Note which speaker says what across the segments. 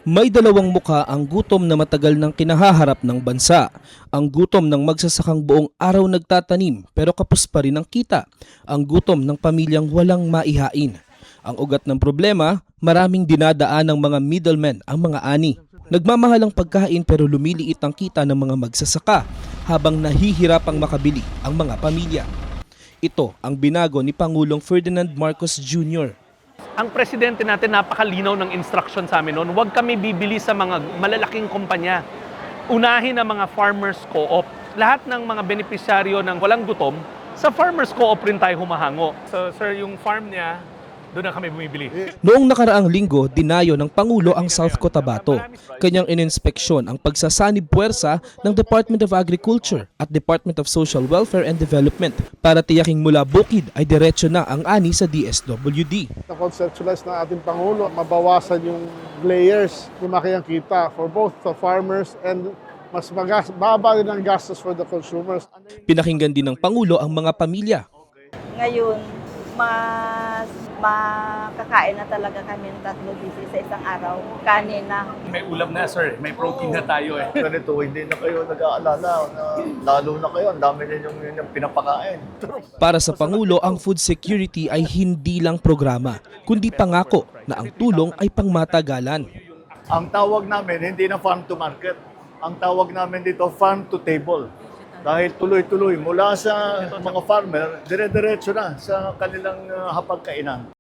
Speaker 1: May dalawang mukha ang gutom na matagal nang kinahaharap ng bansa. Ang gutom ng magsasakang buong araw nagtatanim pero kapos pa rin ang kita. Ang gutom ng pamilyang walang maihain. Ang ugat ng problema, maraming dinadaan ng mga middlemen ang mga ani. Nagmamahal ang pagkain pero lumiliit ang kita ng mga magsasaka habang nahihirapang makabili ang mga pamilya. Ito ang binago ni Pangulong Ferdinand Marcos Jr.
Speaker 2: Ang presidente natin napakalinaw ng instruction sa amin noon, huwag kami bibili sa mga malalaking kumpanya. Unahin ang mga farmers co-op. Lahat ng mga benepisyaryo ng walang gutom, sa farmers co-op rin tayo humahango. So sir, yung farm niya, doon na kami bumibili.
Speaker 1: Noong nakaraang linggo, dinayo ng Pangulo ang South Cotabato. Kanyang ininspeksyon ang pagsasanib puwersa ng Department of Agriculture at Department of Social Welfare and Development para tiyaking mula bukid ay diretso na ang ani sa DSWD.
Speaker 3: Na-conceptualize ng ating Pangulo, mabawasan yung layers, lumaki ang kita for both the farmers and mas baba din ang gastos for the consumers.
Speaker 1: Pinakinggan din ng Pangulo ang mga pamilya.
Speaker 4: Ngayon, mas makakain na talaga kami ng 3 beses sa isang araw. Kanin na.
Speaker 2: May ulam na sir, may protein na tayo eh.
Speaker 5: Ganito, hindi na kayo nag-aalala na lalo na kayo, ang dami ninyong pinapakain.
Speaker 1: Para sa Pangulo, ang food security ay hindi lang programa, kundi pangako na ang tulong ay pangmatagalan.
Speaker 5: Ang tawag namin, hindi na farm to market. Ang tawag namin dito, farm to table. Dahil tuloy-tuloy mula sa mga farmer, dire-diretso na sa kanilang hapagkainan.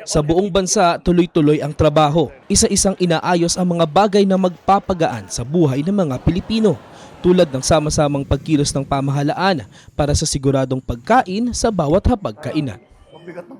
Speaker 1: Sa buong bansa, tuloy-tuloy ang trabaho. Isa-isang inaayos ang mga bagay na magpapagaan sa buhay ng mga Pilipino, tulad ng sama-samang pagkilos ng pamahalaan para sa siguradong pagkain sa bawat hapagkainan.
Speaker 5: Mabigat ng